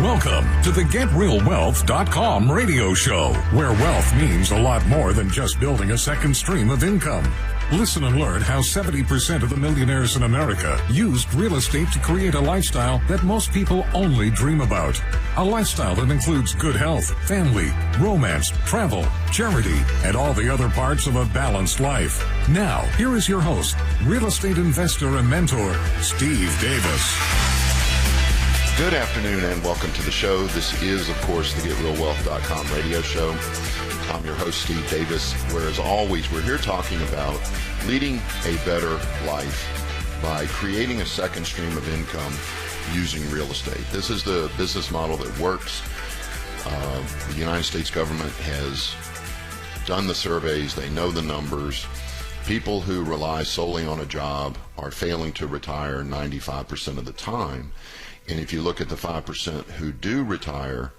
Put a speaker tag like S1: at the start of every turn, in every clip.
S1: Welcome to the GetRealWealth.com radio show, where wealth means a lot more than just building a second stream of income. Listen and learn how 70% of the millionaires in America used real estate to create a lifestyle that most people only dream about. A lifestyle that includes good health, family, romance, travel, charity, and all the other parts of a balanced life. Now, here is your host, real estate investor and mentor, Steve Davis.
S2: Good afternoon and welcome to the show. This is, of course, the GetRealWealth.com radio show. I'm your host, Steve Davis, where as always, we're here talking about leading a better life by creating a second stream of income using real estate. This is the business model that works. The United States government has done the surveys. They know the numbers. People who rely solely on a job are failing to retire 95% of the time. And if you look at the 5% who do retire,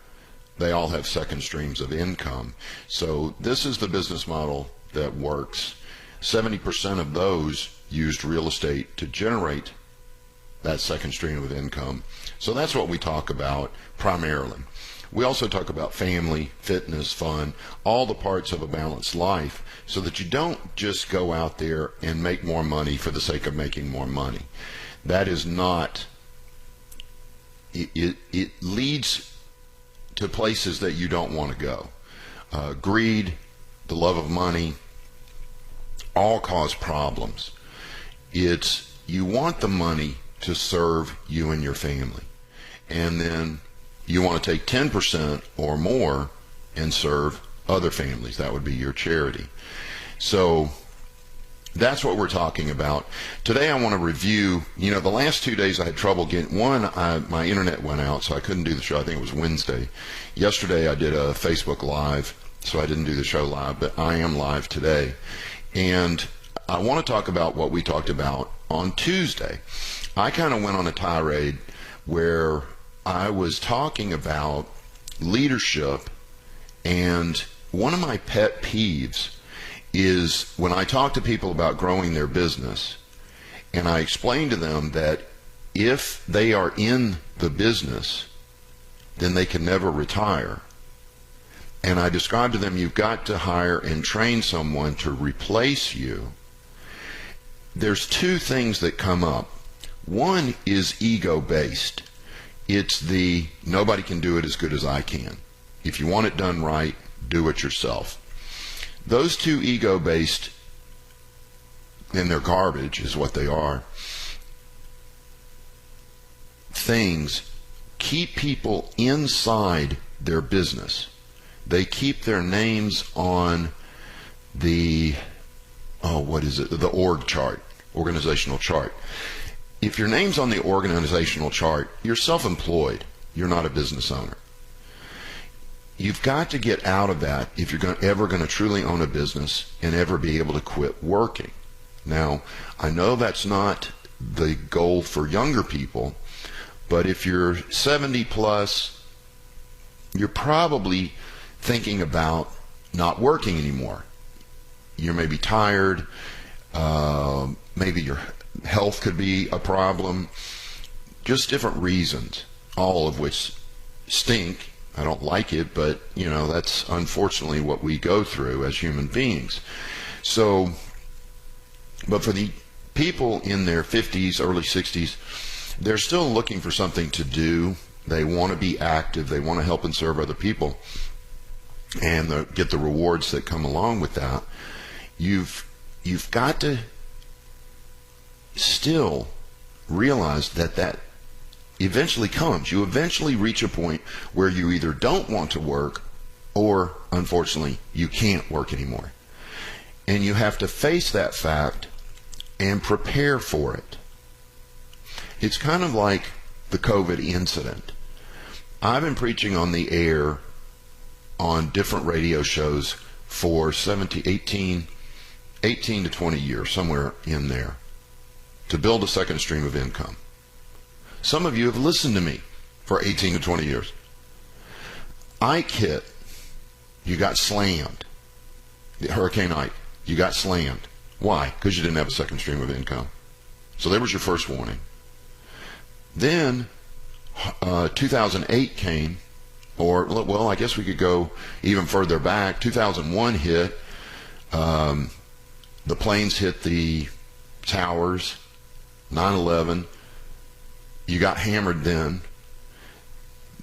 S2: they all have second streams of income. So this is the business model that works. 70% of those used real estate to generate that second stream of income. So that's what we talk about primarily. We also talk about family, fitness, fun, all the parts of a balanced life, so that you don't just go out there and make more money for the sake of making more money. That is not... It leads to places that you don't want to go. Greed, the love of money, all cause problems. It's you want the money to serve you and your family, and then you want to take 10% or more and serve other families. That would be your charity. So that's what we're talking about. Today I want to review, the last 2 days I had trouble getting, my internet went out, so I couldn't do the show. I think it was Wednesday. Yesterday I did a Facebook Live, so I didn't do the show live, but I am live today. And I want to talk about what we talked about on Tuesday. I kind of went on a tirade where I was talking about leadership, and one of my pet peeves is when I talk to people about growing their business, and I explain to them that if they are in the business, then they can never retire. And I describe to them, you've got to hire and train someone to replace you. There's two things that come up. One is ego-based. It's the nobody can do it as good as I can. If you want it done right, do it yourself. Those two ego-based, and they're garbage is what they are, things keep people inside their business. They keep their names on the, the org chart, organizational chart. If your name's on the organizational chart, you're self-employed. You're not a business owner. You've got to get out of that if you're ever going to truly own a business and ever be able to quit working. Now, I know that's not the goal for younger people, but if you're 70 plus, you're probably thinking about not working anymore. You may be tired, maybe your health could be a problem, just different reasons, all of which stink. I don't like it, but that's unfortunately what we go through as human beings. So, but for the people in their 50s, early 60s, they're still looking for something to do. They want to be active. They want to help and serve other people and get the rewards that come along with that. You've got to still realize that eventually comes. You eventually reach a point where you either don't want to work or, unfortunately, you can't work anymore. And you have to face that fact and prepare for it. It's kind of like the COVID incident. I've been preaching on the air on different radio shows for 18 to 20 years, somewhere in there, to build a second stream of income. Some of you have listened to me for 18 to 20 years. Ike hit. You got slammed. Hurricane Ike. You got slammed. Why? Because you didn't have a second stream of income. So there was your first warning. Then 2008 came, or, well, I guess we could go even further back. 2001 hit. The planes hit the towers. 9/11. You got hammered then.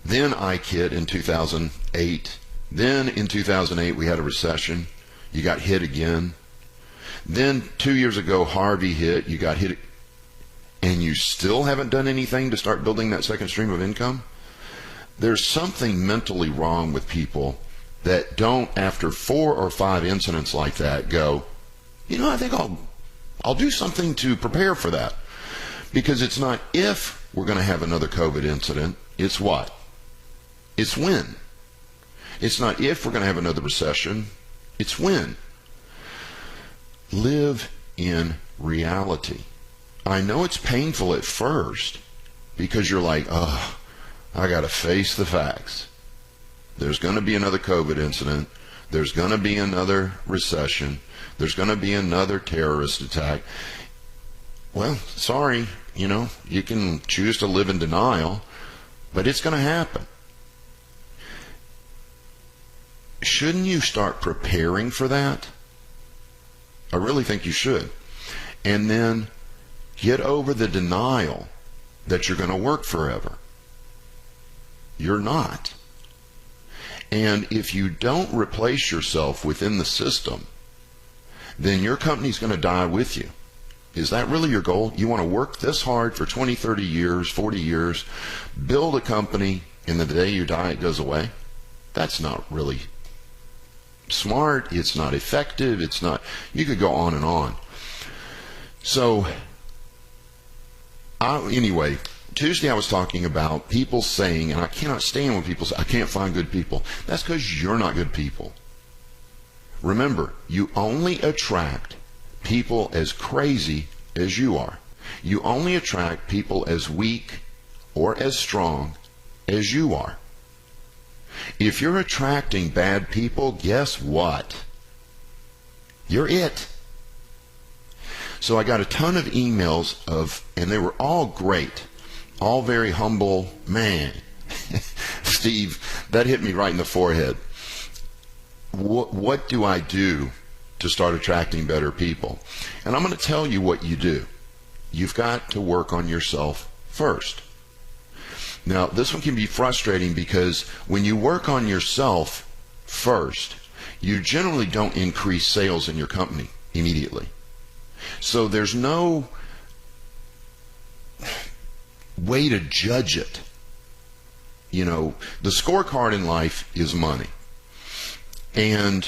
S2: Then Ike hit in 2008. Then in 2008 we had a recession. You got hit again. Then 2 years ago Harvey hit. You got hit. And you still haven't done anything to start building that second stream of income? There's something mentally wrong with people that don't, after 4 or 5 incidents like that, go, I think I'll do something to prepare for that. Because it's not if we're going to have another COVID incident, it's what? It's when. It's not if we're going to have another recession, it's when. Live in reality. I know it's painful at first because you're like, I got to face the facts. There's going to be another COVID incident. There's going to be another recession. There's going to be another terrorist attack. Well, sorry, you can choose to live in denial, but it's going to happen. Shouldn't you start preparing for that? I really think you should. And then get over the denial that you're going to work forever. You're not. And if you don't replace yourself within the system, then your company's going to die with you. Is that really your goal? You want to work this hard for 20, 30 years, 40 years, build a company, and the day you die, it goes away? That's not really smart. It's not effective. It's not. You could go on and on. So, anyway, Tuesday I was talking about people saying, and I cannot stand when people say, I can't find good people. That's because you're not good people. Remember, you only attract people as crazy as you are. You only attract people as weak or as strong as you are. If you're attracting bad people, guess what? You're it. So I got a ton of emails and they were all great, all very humble. Man, Steve, that hit me right in the forehead. What do I do to start attracting better people? And I'm going to tell you what you do. You've got to work on yourself first. Now, this one can be frustrating because when you work on yourself first, you generally don't increase sales in your company immediately. So there's no way to judge it. The scorecard in life is money. And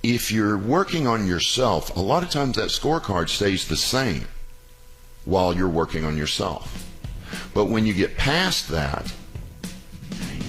S2: if you're working on yourself, a lot of times that scorecard stays the same while you're working on yourself. But when you get past that,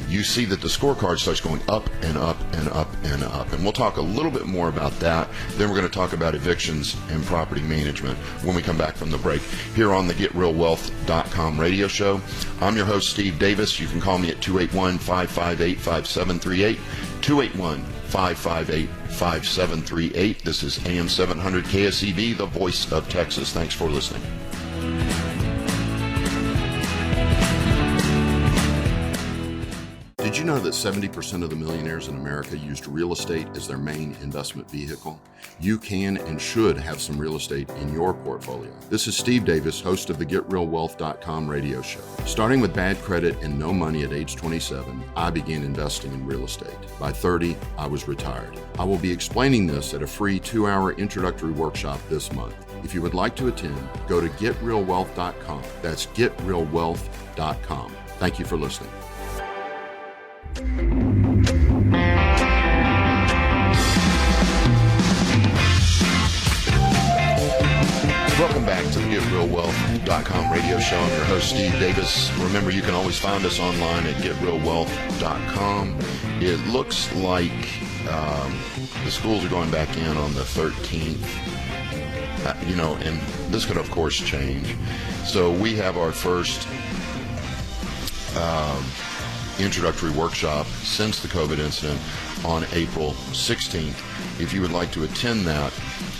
S2: you see that the scorecard starts going up and up and up and up. And we'll talk a little bit more about that. Then we're going to talk about evictions and property management when we come back from the break here on the GetRealWealth.com radio show. I'm your host, Steve Davis. You can call me at 281-558-5738, 281-558-5738. This is AM 700 KSEV, the voice of Texas. Thanks for listening. Did you know that 70% of the millionaires in America used real estate as their main investment vehicle? You can and should have some real estate in your portfolio. This is Steve Davis, host of the GetRealWealth.com radio show. Starting with bad credit and no money at age 27, I began investing in real estate. By 30, I was retired. I will be explaining this at a free 2-hour introductory workshop this month. If you would like to attend, go to GetRealWealth.com. That's GetRealWealth.com. Thank you for listening. Welcome back to the GetRealWealth.com radio show. I'm your host, Steve Davis. Remember, you can always find us online at GetRealWealth.com. It looks like the schools are going back in on the 13th. And this could, of course, change. So we have our first introductory workshop since the COVID incident on April 16th. If you would like to attend that,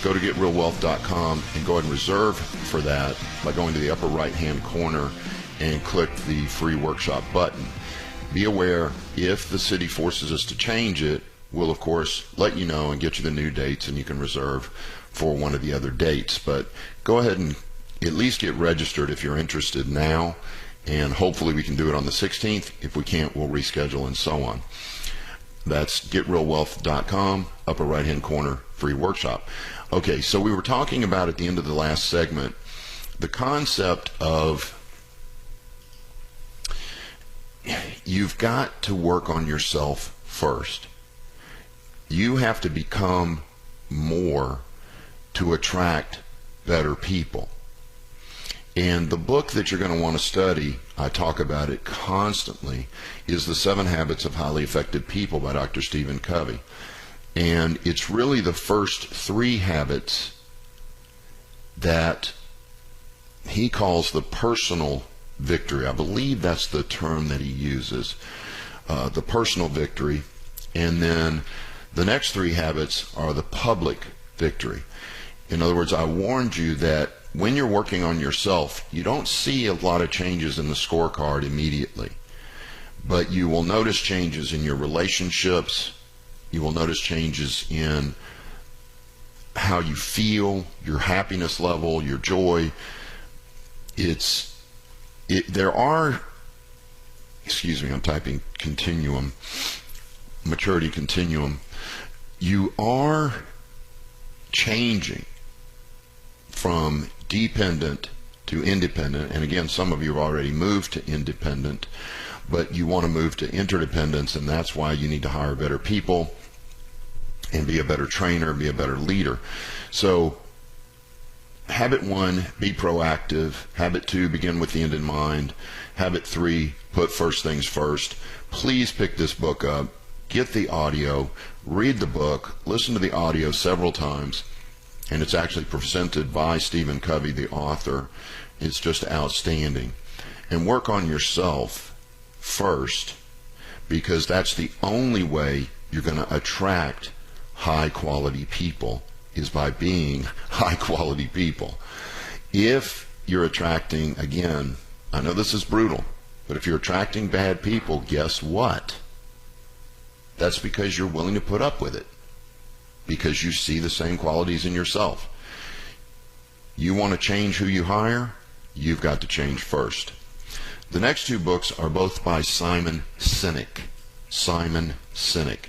S2: go to getrealwealth.com and go ahead and reserve for that by going to the upper right-hand corner and click the free workshop button. Be aware, if the city forces us to change it, we'll of course let you know and get you the new dates, and you can reserve for one of the other dates. But go ahead and at least get registered if you're interested now, and hopefully we can do it on the 16th. If we can't, we'll reschedule and so on. That's getrealwealth.com, upper right hand corner, free workshop. Okay, so we were talking about at the end of the last segment the concept of you've got to work on yourself first. You have to become more to attract better people. And the book that you're going to want to study, I talk about it constantly, is The 7 Habits of Highly Effective People by Dr. Stephen Covey. And it's really the first 3 habits that he calls the personal victory. I believe that's the term that he uses, the personal victory. And then the next 3 habits are the public victory. In other words, I warned you that when you're working on yourself, you don't see a lot of changes in the scorecard immediately, but you will notice changes in your relationships. You will notice changes in how you feel, your happiness level, your joy. There are, excuse me, I'm typing continuum, maturity continuum. You are changing from dependent to independent, and again, some of you have already moved to independent, but you want to move to interdependence, and that's why you need to hire better people and be a better trainer, be a better leader. So habit 1, be proactive. Habit 2, begin with the end in mind. Habit 3, put first things first. Please pick this book up, get the audio, read the book, listen to the audio several times. And it's actually presented by Stephen Covey, the author. It's just outstanding. And work on yourself first, because that's the only way you're going to attract high-quality people, is by being high-quality people. If you're attracting, again, I know this is brutal, but if you're attracting bad people, guess what? That's because you're willing to put up with it, because you see the same qualities in yourself. You want to change who you hire? You've got to change first. The next 2 books are both by Simon Sinek. Simon Sinek.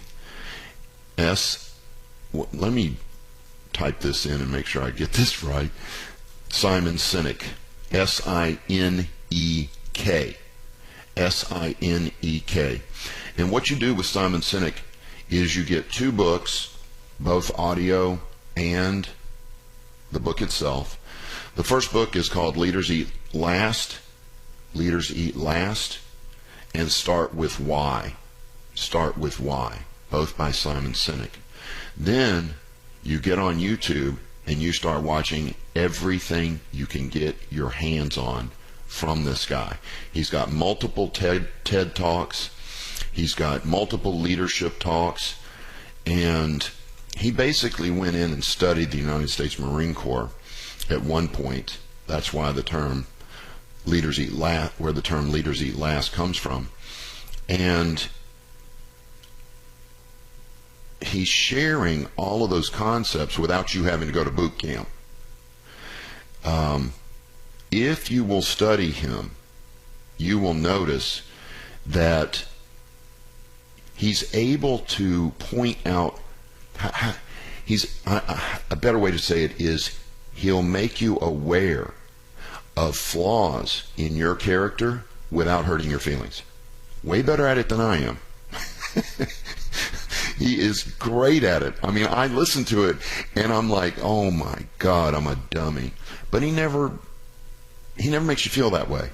S2: Let me type this in and make sure I get this right. Simon Sinek. S-I-N-E-K. S-I-N-E-K. And what you do with Simon Sinek is you get 2 books, both audio and the book itself. The first book is called Leaders Eat Last. Leaders Eat Last, and Start with Why. Start with Why, both by Simon Sinek. Then you get on YouTube and you start watching everything you can get your hands on from this guy. He's got multiple TED Talks. He's got multiple leadership talks. And he basically went in and studied the United States Marine Corps at one point. That's why the term Leaders Eat Last, where the term Leaders Eat Last comes from. And he's sharing all of those concepts without you having to go to boot camp. If you will study him, you will notice that he's able to point out, a better way to say it is, he'll make you aware of flaws in your character without hurting your feelings. Way better at it than I am. He is great at it. I mean, I listen to it and I'm like, oh my God, I'm a dummy. But he never makes you feel that way.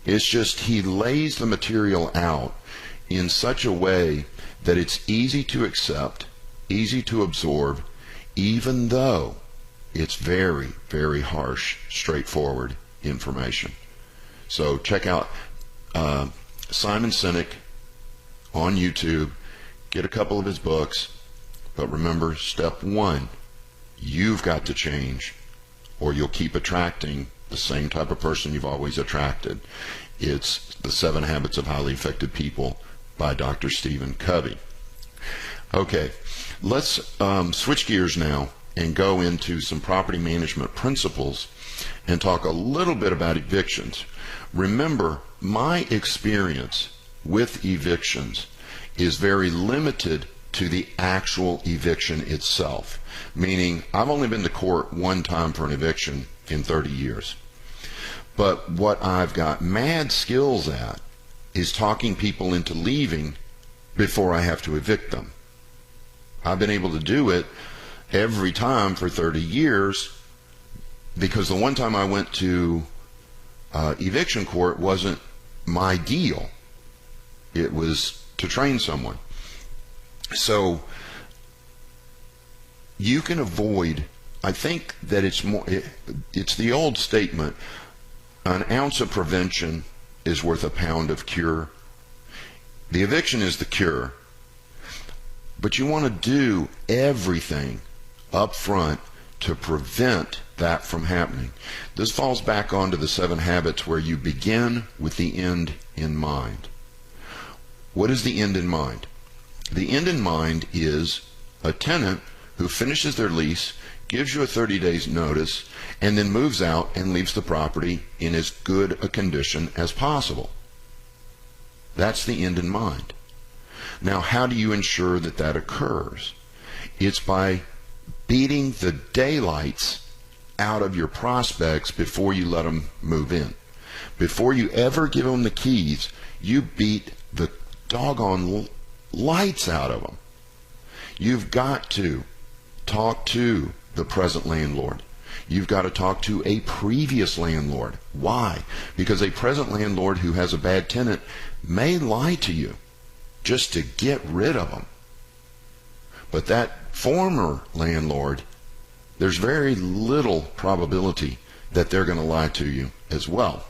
S2: It's just he lays the material out in such a way that it's easy to accept, easy to absorb, even though it's very, very harsh, straightforward information. So check out Simon Sinek on YouTube. Get a couple of his books. But remember, step 1, You've got to change, or you'll keep attracting the same type of person you've always attracted. It's The 7 Habits of Highly Effective People by Dr. Stephen Covey. Okay, let's switch gears now and go into some property management principles and talk a little bit about evictions. Remember, my experience with evictions is very limited to the actual eviction itself, meaning I've only been to court one time for an eviction in 30 years. But what I've got mad skills at is talking people into leaving before I have to evict them. I've been able to do it every time for 30 years because the one time I went to eviction court wasn't my deal. It was to train someone. So you can avoid, I think that it's the old statement, an ounce of prevention is worth a pound of cure. The eviction is the cure, but you want to do everything up front to prevent that from happening. This falls back onto the 7 habits where you begin with the end in mind. What is the end in mind? The end in mind is a tenant who finishes their lease, gives you a 30 days notice, and then moves out and leaves the property in as good a condition as possible. That's the end in mind. Now, how do you ensure that that occurs? It's by beating the daylights out of your prospects before you let them move in. Before you ever give them the keys, you beat the doggone lights out of them. You've got to talk to the present landlord. You've got to talk to a previous landlord. Why? Because a present landlord who has a bad tenant may lie to you just to get rid of them. But that former landlord, there's very little probability that they're going to lie to you as well.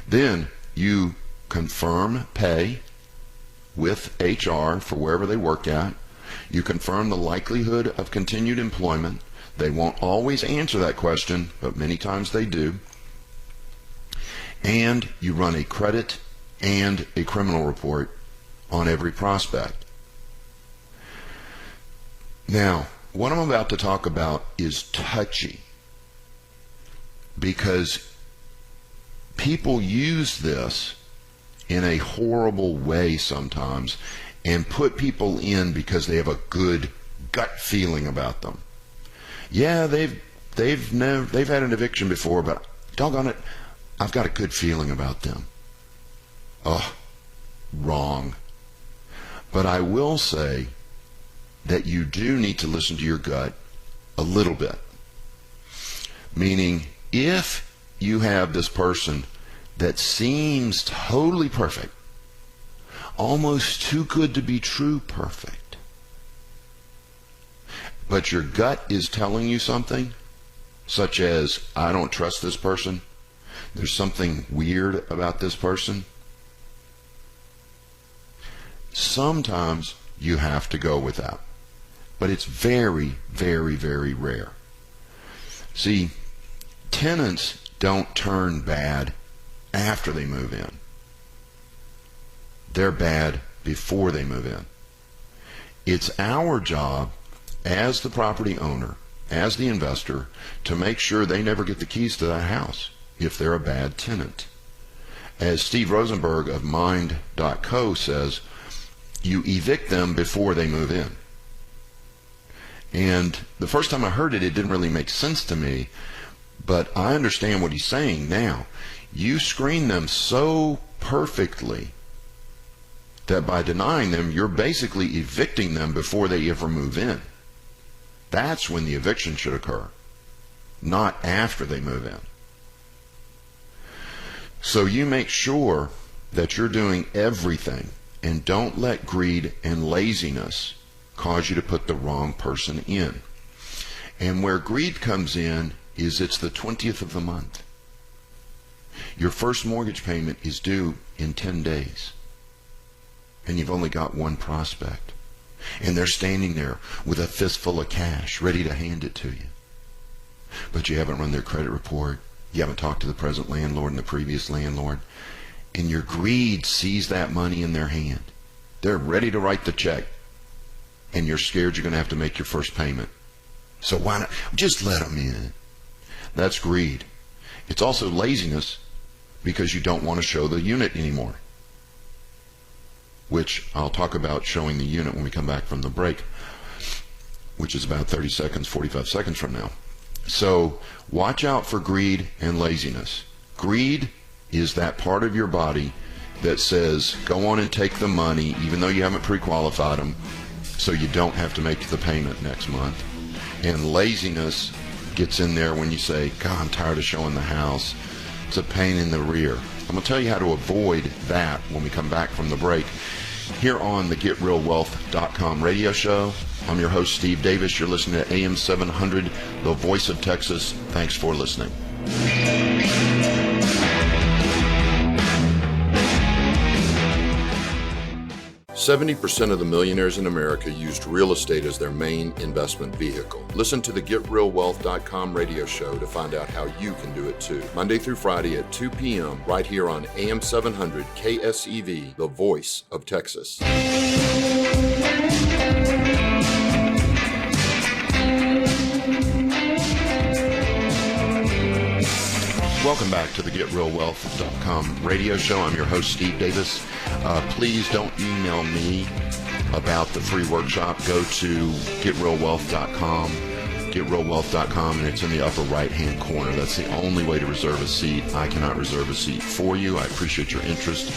S2: Then you confirm pay with HR for wherever they work at. You confirm the likelihood of continued employment. They won't always answer that question, but many times they do. And you run a credit and a criminal report on every prospect. Now, what I'm about to talk about is touchy because people use this in a horrible way sometimes and put people in because they have a good gut feeling about them. Yeah, they've had an eviction before, but doggone it, I've got a good feeling about them. Oh, wrong. But I will say that you do need to listen to your gut a little bit. Meaning, if you have this person that seems totally perfect, almost too good to be true perfect, but your gut is telling you something, such as, I don't trust this person, there's something weird about this person, sometimes you have to go with that. But it's very, very, very rare. See, tenants don't turn bad after they move in. They're bad before they move in. It's our job as the property owner, as the investor, to make sure they never get the keys to that house if they're a bad tenant. As Steve Rosenberg of Mind.co says, you evict them before they move in. And the first time I heard it, it didn't really make sense to me, but I understand what he's saying now. You screen them so perfectly that by denying them, you're basically evicting them before they ever move in. That's when the eviction should occur, not after they move in. So you make sure that you're doing everything, and don't let greed and laziness cause you to put the wrong person in. And where greed comes in is it's the 20th of the month. Your first mortgage payment is due in 10 days. And you've only got one prospect. And they're standing there with a fistful of cash ready to hand it to you. but you haven't run their credit report. You haven't talked to the present landlord and the previous landlord. And your greed sees that money in their hand. They're ready to write the check. And you're scared you're going to have to make your first payment. So why not? Just let them in. That's greed. It's also laziness because you don't want to show the unit anymore, which I'll talk about showing the unit when we come back from the break, which is about 30 seconds, 45 seconds from now. So watch out for greed and laziness. Greed is that part of your body that says, go on and take the money, even though you haven't pre-qualified them, so you don't have to make the payment next month. And laziness gets in there when you say, God, I'm tired of showing the house. It's a pain in the rear. I'm going to tell you how to avoid that when we come back from the break here on the GetRealWealth.com radio show. I'm your host, Steve Davis. You're listening to AM 700, the voice of Texas. Thanks for listening. 70% of the millionaires in America used real estate as their main investment vehicle. Listen to the GetRealWealth.com radio show to find out how you can do it too. Monday through Friday at 2 p.m. right here on AM 700 KSEV, the voice of Texas. Welcome back to the GetRealWealth.com radio show. I'm your host, Steve Davis. Please don't email me about the free workshop. Go to GetRealWealth.com, GetRealWealth.com, and it's in the upper right-hand corner. That's the only way to reserve a seat. I cannot reserve a seat for you. I appreciate your interest,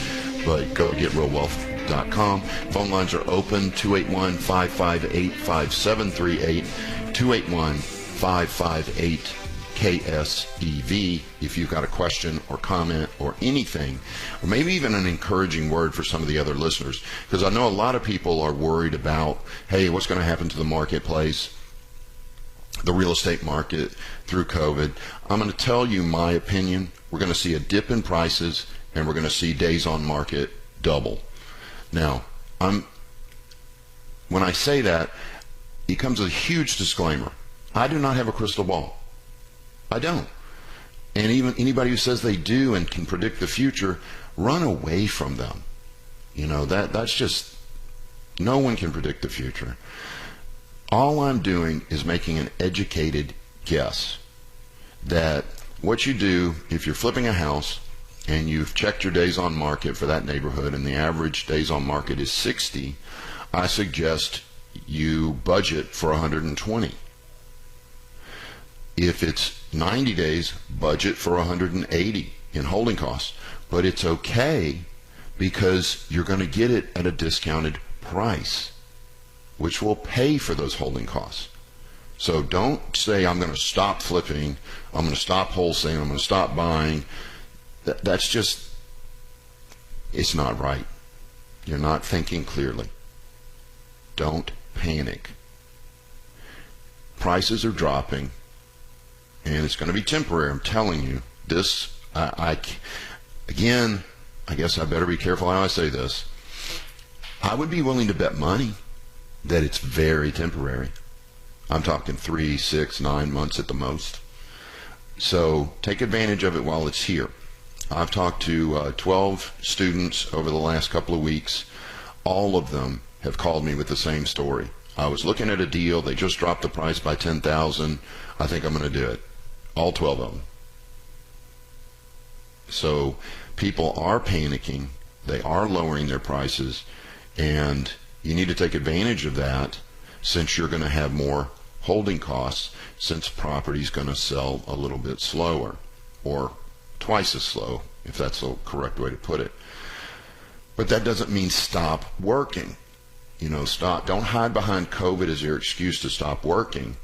S2: but go to GetRealWealth.com. Phone lines are open, 281-558-5738, 281-558-5738. KSEV if you've got a question or comment or anything, or maybe even an encouraging word for some of the other listeners, because I know a lot of people are worried about, hey, what's going to happen to the marketplace, the real estate market through COVID. I'm going to tell you my opinion. We're going to see a dip in prices, and we're going to see days on market double. Now, when I say that, it comes a huge disclaimer. I do not have a crystal ball. I don't. And even anybody who says they do and can predict the future, run away from them. You know, that's just, no one can predict the future. All I'm doing is making an educated guess that what you do, if you're flipping a house and you've checked your days on market for that neighborhood and the average days on market is 60, I suggest you budget for 120. If it's 90 days, budget for 180 in holding costs. But it's okay because you're going to get it at a discounted price, which will pay for those holding costs. So don't say, I'm going to stop flipping, I'm going to stop wholesaling, I'm going to stop buying. That's just, it's not right. You're not thinking clearly. Don't panic. Prices are dropping. And it's going to be temporary, I'm telling you. This, again, I guess I better be careful how I say this. I would be willing to bet money that it's very temporary. I'm talking 3, 6, 9 months at the most. So take advantage of it while it's here. I've talked to 12 students over the last couple of weeks. All of them have called me with the same story. I was looking at a deal. They just dropped the price by $10,000. I think I'm going to do it. All 12 of them. So people are panicking. They are lowering their prices. And you need to take advantage of that since you're going to have more holding costs, since property's going to sell a little bit slower, or twice as slow, if that's the correct way to put it. But that doesn't mean stop working. You know, stop. Don't hide behind COVID as your excuse to stop working.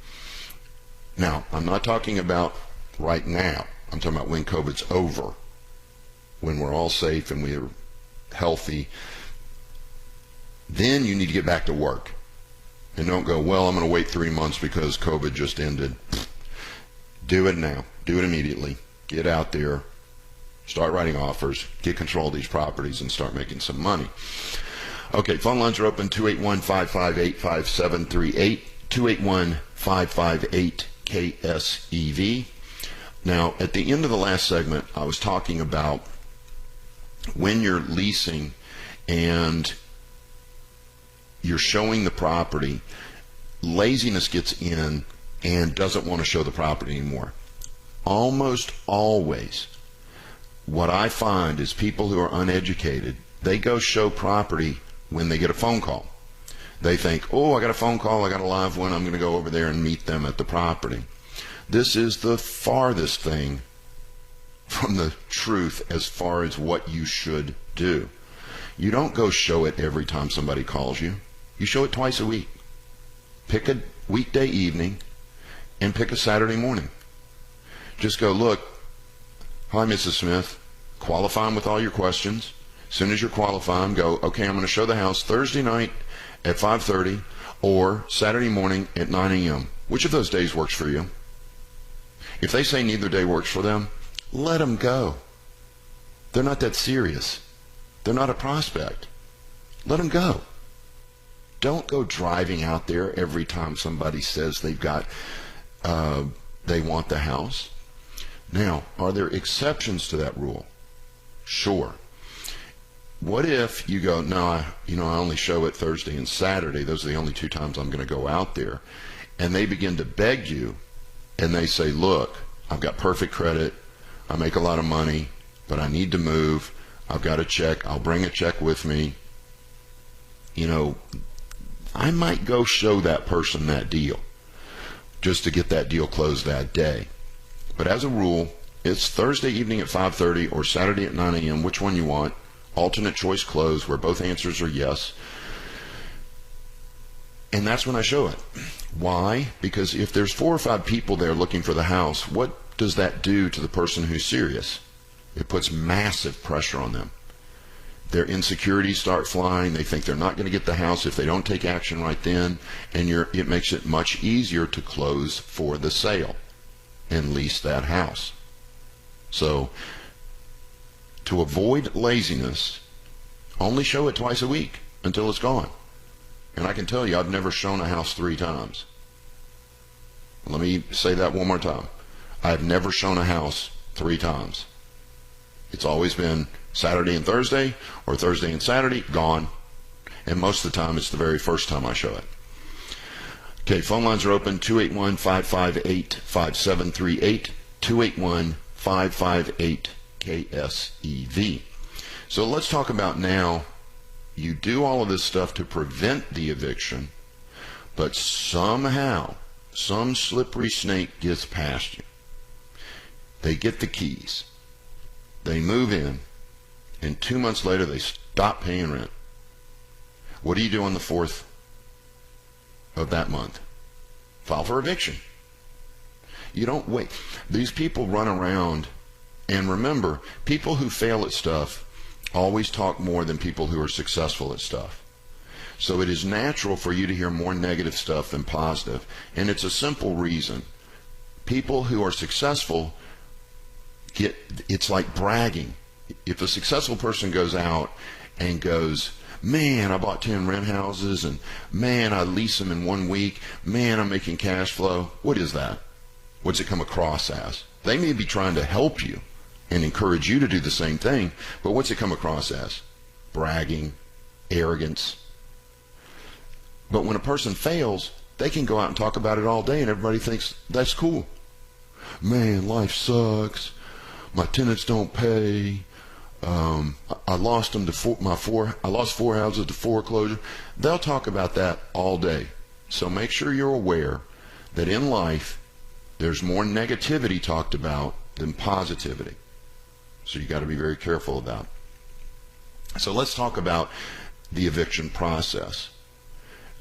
S2: Now, I'm not talking about right now. I'm talking about when COVID's over, when we're all safe and we're healthy. Then you need to get back to work. And don't go, well, I'm going to wait 3 months because COVID just ended. Do it now. Do it immediately. Get out there. Start writing offers. Get control of these properties and start making some money. Okay, phone lines are open, 281-558-5738, 281-558-5738. KSEV. Now, at the end of the last segment, I was talking about when you're leasing and you're showing the property, laziness gets in and doesn't want to show the property anymore. Almost always, what I find is people who are uneducated, they go show property when they get a phone call. They think, oh, I got a phone call, I got a live one, I'm going to go over there and meet them at the property. This is the farthest thing from the truth as far as what you should do. You don't go show it every time somebody calls you. You show it twice a week. Pick a weekday evening and pick a Saturday morning. Just go, look, hi, Mrs. Smith, qualify them with all your questions. As soon as you're qualifying, go, okay, I'm going to show the house Thursday night at 5:30 or Saturday morning at 9 a.m. Which of those days works for you? If they say neither day works for them, let them go. They're not that serious. They're not a prospect. Let them go. Don't go driving out there every time somebody says they want the house. Now, are there exceptions to that rule? Sure. What if you go, no, I only show it Thursday and Saturday. Those are the only two times I'm going to go out there. And they begin to beg you, and they say, look, I've got perfect credit. I make a lot of money, but I need to move. I've got a check. I'll bring a check with me. I might go show that person that deal just to get that deal closed that day. But as a rule, it's Thursday evening at 5:30 or Saturday at 9 a.m., which one you want. Alternate choice close where both answers are yes. And that's when I show it. Why? Because if there's 4 or 5 people there looking for the house, what does that do to the person who's serious? It puts massive pressure on them. Their insecurities start flying. They think they're not going to get the house if they don't take action right then. And it makes it much easier to close for the sale and lease that house. So, to avoid laziness, only show it twice a week until it's gone. And I can tell you, I've never shown a house 3 times. Let me say that one more time. I've never shown a house 3 times. It's always been Saturday and Thursday, or Thursday and Saturday, gone. And most of the time, it's the very first time I show it. Okay, phone lines are open, 281-558-5738, 281-558-KSEV. So let's talk about now, you do all of this stuff to prevent the eviction, but somehow, some slippery snake gets past you. They get the keys. They move in, and 2 months later, they stop paying rent. What do you do on the 4th of that month? File for eviction. You don't wait. These people run around, and remember, people who fail at stuff always talk more than people who are successful at stuff. So it is natural for you to hear more negative stuff than positive, and it's a simple reason. People who are successful it's like bragging. If a successful person goes out and goes, man, I bought 10 rent houses, and man, I lease them in 1 week, man, I'm making cash flow. What is that? What's it come across as? They may be trying to help you and encourage you to do the same thing, but what's it come across as? Bragging, arrogance. But when a person fails, they can go out and talk about it all day, and everybody thinks that's cool. Man, life sucks. My tenants don't pay. I lost them to I lost 4 houses to foreclosure. They'll talk about that all day. So make sure you're aware that in life there's more negativity talked about than positivity. So you got to be very careful of that. So let's talk about the eviction process.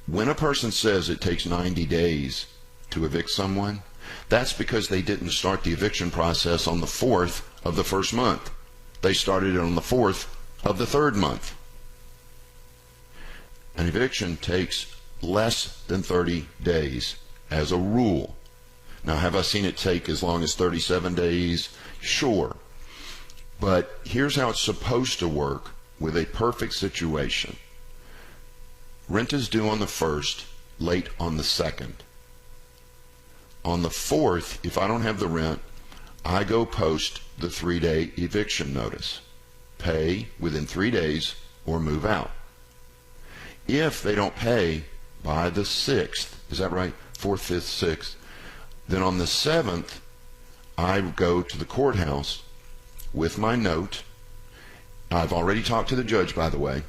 S2: When a person says it takes 90 days to evict someone, that's because they didn't start the eviction process on the 4th of the first month. They started it on the 4th of the 3rd month. An eviction takes less than 30 days as a rule. Now, have I seen it take as long as 37 days? Sure. But here's how it's supposed to work with a perfect situation. Rent is due on the 1st, late on the 2nd. On the 4th, if I don't have the rent, I go post the 3-day eviction notice. Pay within 3 days or move out. If they don't pay by the 6th, is that right? 4th, 5th, 6th. Then on the 7th, I go to the courthouse with my note. I've already talked to the judge, by the way.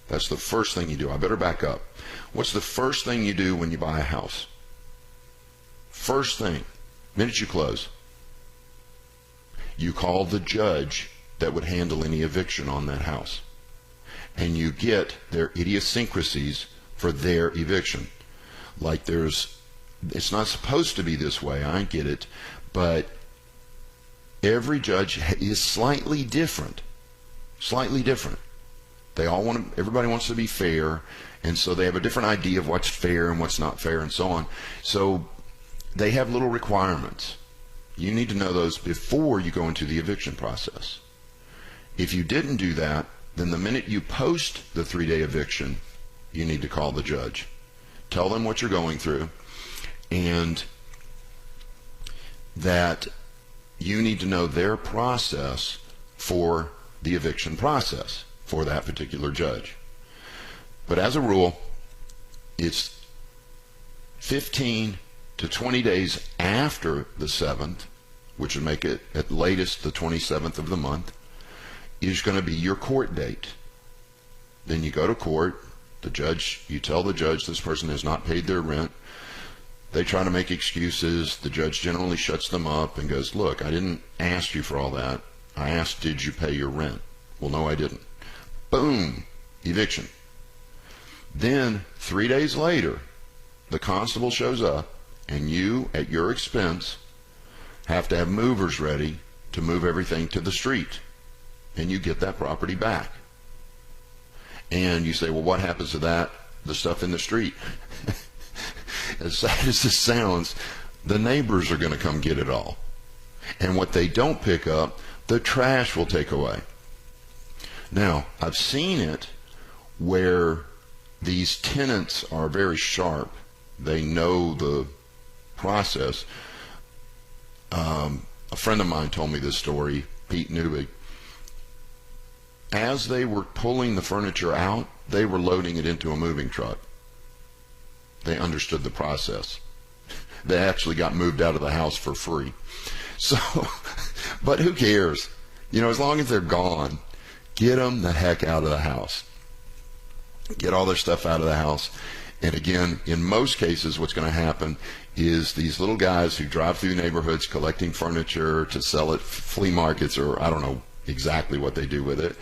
S2: That's the first thing you do. I better back up. What's the first thing you do when you buy a house? First thing, minute you close, you call the judge that would handle any eviction on that house. And you get their idiosyncrasies for their eviction. Like it's not supposed to be this way, I get it, but every judge is slightly different. Slightly different. Everybody wants to be fair, and so they have a different idea of what's fair and what's not fair and so on. So they have little requirements. You need to know those before you go into the eviction process. If you didn't do that, then the minute you post the 3-day eviction, you need to call the judge. Tell them what you're going through, and that you need to know their process for the eviction process for that particular judge. But as a rule, it's 15 to 20 days after the 7th, which would make it at latest the 27th of the month, is going to be your court date. Then you go to court, you tell the judge this person has not paid their rent. They try to make excuses. The judge generally shuts them up and goes, look, I didn't ask you for all that. I asked, did you pay your rent? Well, no, I didn't. Boom, eviction. Then 3 days later, the constable shows up, and you, at your expense, have to have movers ready to move everything to the street, and you get that property back. And you say, well, what happens to that, the stuff in the street? As sad as this sounds, the neighbors are going to come get it all. And what they don't pick up, the trash will take away. Now, I've seen it where these tenants are very sharp. They know the process. A friend of mine told me this story, Pete Newbig. As they were pulling the furniture out, they were loading it into a moving truck. They understood the process. They actually got moved out of the house for free. So, but who cares? As long as they're gone, get them the heck out of the house. Get all their stuff out of the house. And again, in most cases, what's going to happen is these little guys who drive through neighborhoods collecting furniture to sell at flea markets, or I don't know exactly what they do with it,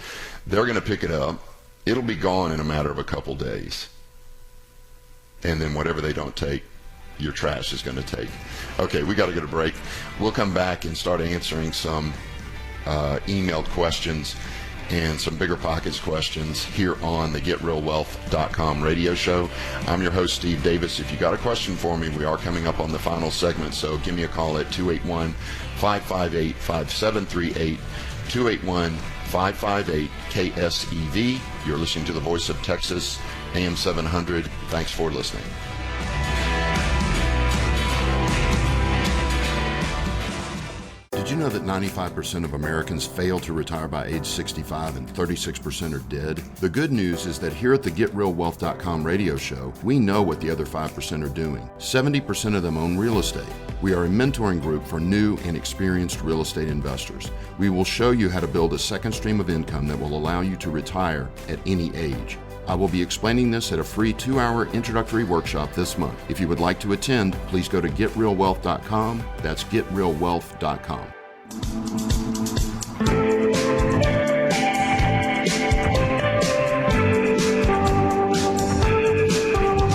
S2: they're going to pick it up. It'll be gone in a matter of a couple days. And then whatever they don't take, your trash is going to take. Okay, we got to get a break. We'll come back and start answering some emailed questions and some Bigger Pockets questions here on the GetRealWealth.com radio show. I'm your host, Steve Davis. If you got a question for me, we are coming up on the final segment, so give me a call at 281-558-5738, 281-558-KSEV. You're listening to the Voice of Texas, AM 700. Thanks for listening. Did you know that 95% of Americans fail to retire by age 65 and 36% are dead? The good news is that here at the GetRealWealth.com radio show, we know what the other 5% are doing. 70% of them own real estate. We are a mentoring group for new and experienced real estate investors. We will show you how to build a second stream of income that will allow you to retire at any age. I will be explaining this at a free 2-hour introductory workshop this month. If you would like to attend, please go to GetRealWealth.com. That's GetRealWealth.com.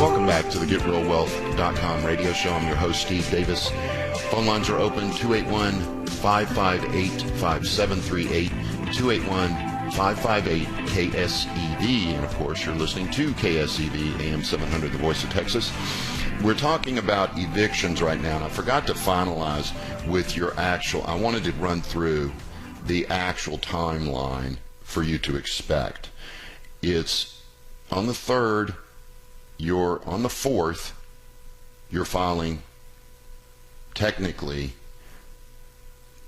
S2: Welcome back to the GetRealWealth.com radio show. I'm your host, Steve Davis. Phone lines are open, 281-558-5738, 281-558-KSEV. And, of course, you're listening to KSEV, AM 700, the Voice of Texas. We're talking about evictions right now, and I forgot to finalize with your I wanted to run through the actual timeline for you to expect. It's on the 3rd, on the 4th, you're filing technically,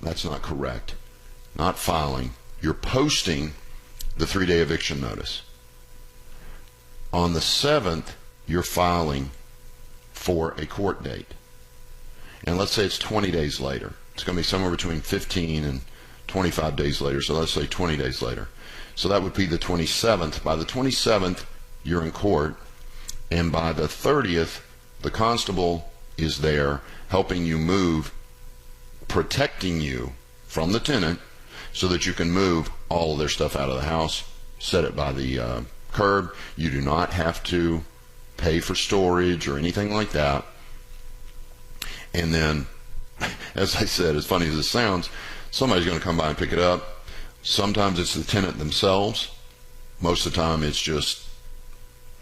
S2: that's not correct. Not filing. You're posting the 3-day eviction notice. On the 7th, you're filing for a court date. And let's say it's 20 days later. It's going to be somewhere between 15 and 25 days later. So let's say 20 days later. So that would be the 27th. By the 27th, you're in court. And by the 30th, the constable is there helping you move, protecting you from the tenant so that you can move all of their stuff out of the house, set it by the curb. You do not have to pay for storage or anything like that. And then, as I said, as funny as it sounds, somebody's going to come by and pick it up. Sometimes it's the tenant themselves. Most of the time it's just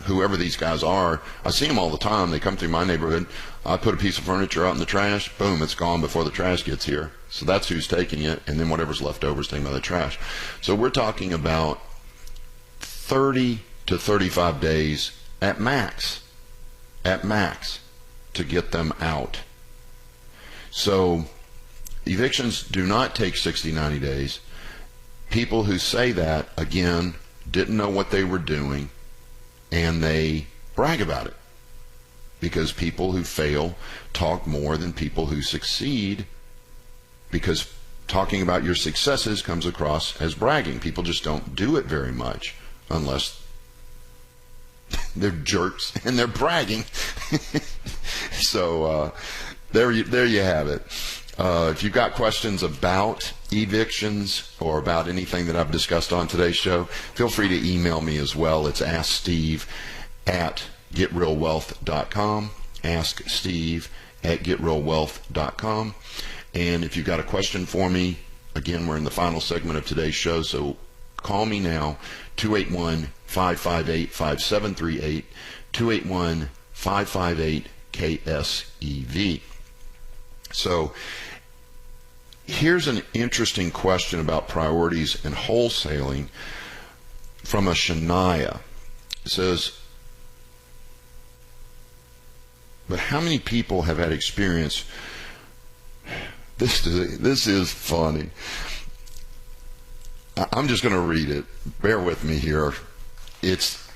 S2: whoever these guys are. I see them all the time. They come through my neighborhood. I put a piece of furniture out in the trash. Boom, it's gone before the trash gets here. So that's who's taking it. And then whatever's left over is taken by the trash. So we're talking about 30 to 35 days at max to get them out. So evictions do not take 60, 90 days. People who say that, again, didn't know what they were doing, and they brag about it. Because people who fail talk more than people who succeed, because talking about your successes comes across as bragging. People just don't do it very much unless they're jerks and they're bragging. So there you have it. If you've got questions about evictions or about anything that I've discussed on today's show, feel free to email me as well. It's asksteve@getrealwealth.com. asksteve@getrealwealth.com. And if you've got a question for me, again, we're in the final segment of today's show, so call me now, 281-558-5738, 281-558-KSEV. So here's an interesting question about priorities and wholesaling from a Shania. It says, but how many people have had experience? This is funny. I'm just going to read it. Bear with me here. It's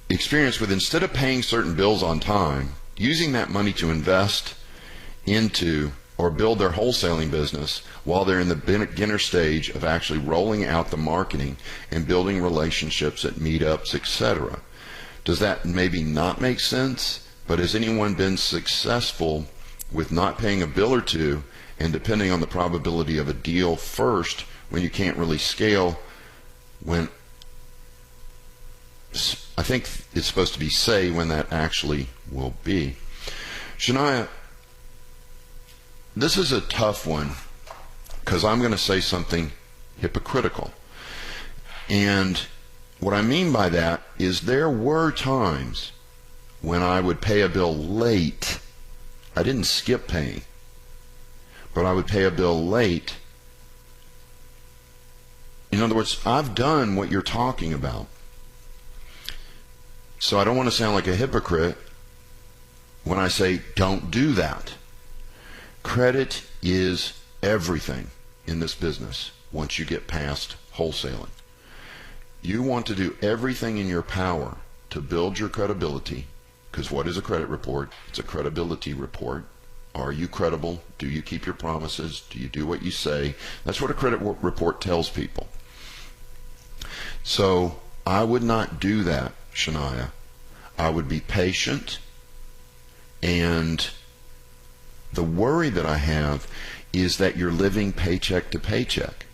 S2: experience with, instead of paying certain bills on time, using that money to invest into or build their wholesaling business while they're in the beginner stage of actually rolling out the marketing and building relationships at meetups, etc. Does that maybe not make sense? But has anyone been successful with not paying a bill or two and depending on the probability of a deal first when you can't really scale? When I think it's supposed to be say when that actually will be. Shania, this is a tough one because I'm going to say something hypocritical. And what I mean by that is there were times when I would pay a bill late. I didn't skip paying, but I would pay a bill late. In other words, I've done what you're talking about. So I don't want to sound like a hypocrite when I say don't do that. Credit is everything in this business once you get past wholesaling. You want to do everything in your power to build your credibility, because what is a credit report? It's a credibility report. Are you credible? Do you keep your promises? Do you do what you say? That's what a credit report tells people. So I would not do that, Shania. I would be patient, and the worry that I have is that you're living paycheck to paycheck.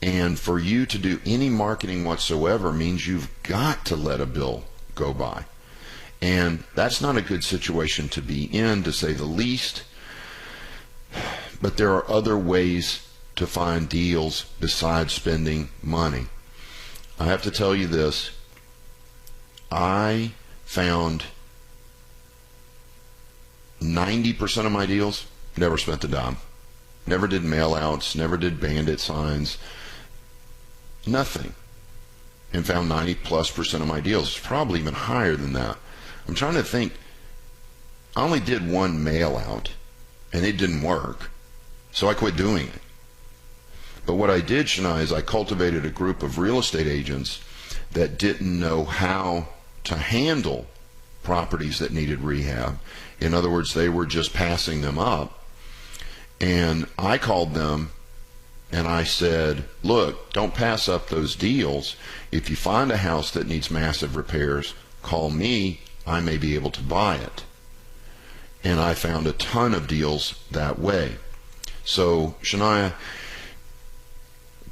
S2: And for you to do any marketing whatsoever means you've got to let a bill go by. And that's not a good situation to be in, to say the least. But there are other ways to find deals besides spending money. I have to tell you this. I found 90% of my deals, never spent a dime. Never did mail outs, never did bandit signs, nothing. And found 90+% of my deals. It's probably even higher than that. I'm trying to think. I only did one mail out, and it didn't work, so I quit doing it. But what I did, Shania, is I cultivated a group of real estate agents that didn't know how to handle properties that needed rehab. In other words, they were just passing them up. And I called them and I said, look, don't pass up those deals. If you find a house that needs massive repairs, call me. I may be able to buy it. And I found a ton of deals that way. So, Shania,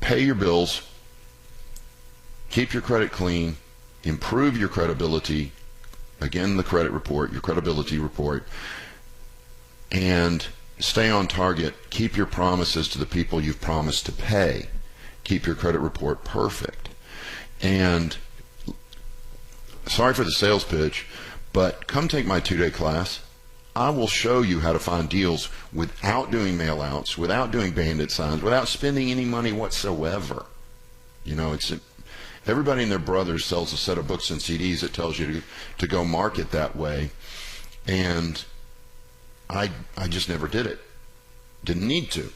S2: pay your bills, keep your credit clean, improve your credibility, again, the credit report, your credibility report, and stay on target. Keep your promises to the people you've promised to pay. Keep your credit report perfect. And sorry for the sales pitch, but come take my 2-day class. I will show you how to find deals without doing mail outs, without doing bandit signs, without spending any money whatsoever. You know, everybody and their brothers sells a set of books and CDs that tells you to go market that way. And I just never did it. Didn't need to.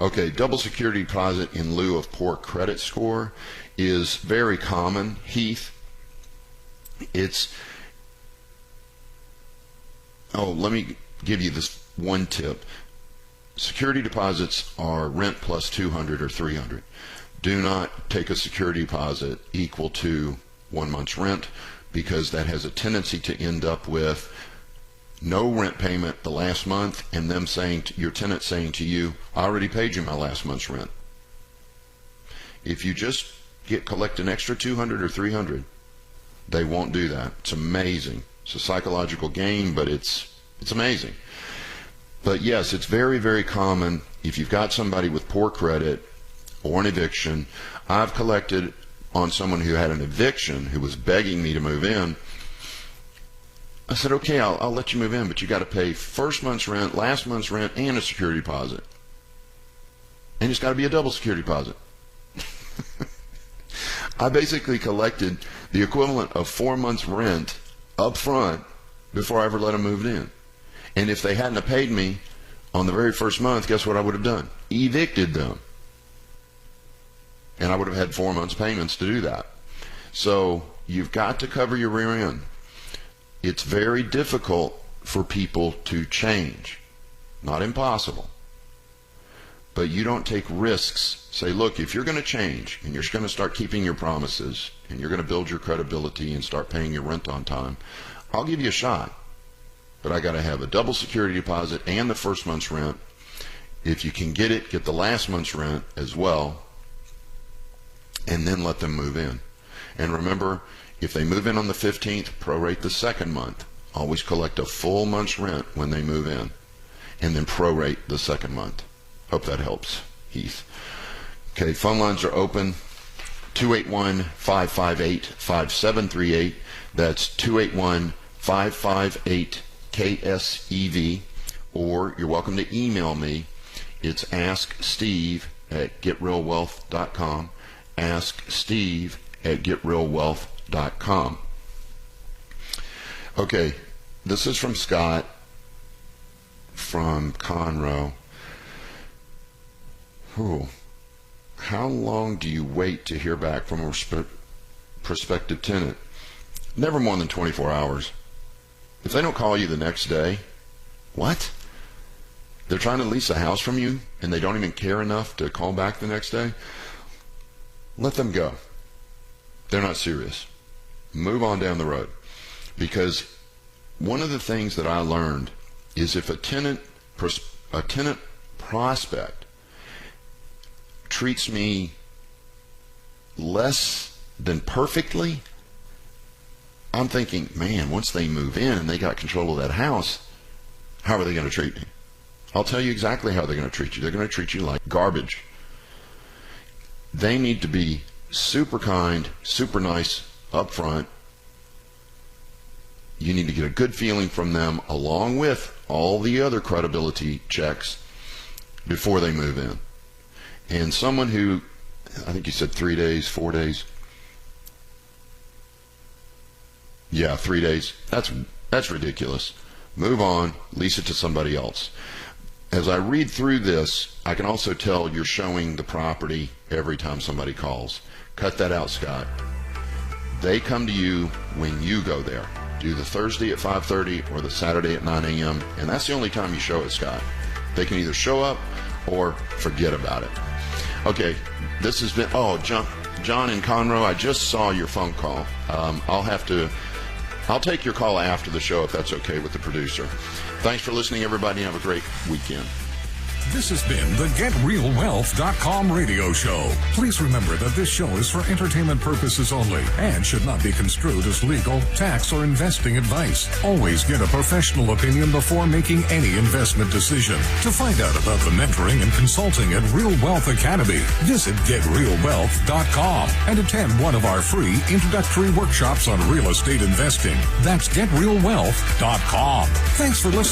S2: Okay, double security deposit in lieu of poor credit score is very common, Heath. Let me give you this one tip. Security deposits are rent plus 200 or 300. Do not take a security deposit equal to 1 month's rent, because that has a tendency to end up with no rent payment the last month, and them saying your tenant saying to you, I already paid you my last month's rent. If you just collect an extra 200 or 300, they won't do that. It's amazing. It's a psychological game, but it's amazing. But yes, it's very, very common if you've got somebody with poor credit or an eviction. I've collected on someone who had an eviction who was begging me to move in. I said, okay, I'll let you move in, but you got to pay first month's rent, last month's rent, and a security deposit. And it's got to be a double security deposit. I basically collected the equivalent of 4 months' rent up front before I ever let them move in. And if they hadn't have paid me on the very first month, guess what I would have done? Evicted them. And I would have had 4 months' payments to do that. So you've got to cover your rear end. It's very difficult for people to change. Not impossible. But you don't take risks. Say, look, if you're going to change and you're going to start keeping your promises and you're going to build your credibility and start paying your rent on time, I'll give you a shot. But I got to have a double security deposit and the first month's rent. If you can get it, get the last month's rent as well, and then let them move in. And remember, if they move in on the 15th, prorate the second month. Always collect a full month's rent when they move in, and then prorate the second month. Hope that helps, Heath. Okay, phone lines are open. 281-558-5738. That's 281-558-KSEV. Or you're welcome to email me. It's asksteve@getrealwealth.com. asksteve@getrealwealth.com. Okay, this is from Scott from Conroe. How long do you wait to hear back from a prospective tenant? Never more than 24 hours. If they don't call you the next day, what? They're trying to lease a house from you and they don't even care enough to call back the next day? Let them go. They're not serious. Move on down the road. Because one of the things that I learned is if a tenant prospect treats me less than perfectly, I'm thinking, man, once they move in and they got control of that house, how are they going to treat me? I'll tell you exactly how they're going to treat you. They're going to treat you like garbage. They need to be super kind, super nice up front. You need to get a good feeling from them along with all the other credibility checks before they move in. And someone who, I think you said 3 days, 4 days. Yeah, 3 days. That's That's ridiculous. Move on, lease it to somebody else. As I read through this, I can also tell you're showing the property every time somebody calls. Cut that out, Scott. They come to you when you go there. Do the Thursday at 5:30 or the Saturday at 9 a.m., and that's the only time you show it, Scott. They can either show up or forget about it. Okay, this has been, John in Conroe, I just saw your phone call. I'll take your call after the show if that's okay with the producer. Thanks for listening, everybody. Have a great weekend.
S1: This has been the GetRealWealth.com radio show. Please remember that this show is for entertainment purposes only and should not be construed as legal, tax, or investing advice. Always get a professional opinion before making any investment decision. To find out about the mentoring and consulting at Real Wealth Academy, visit GetRealWealth.com and attend one of our free introductory workshops on real estate investing. That's GetRealWealth.com. Thanks for listening.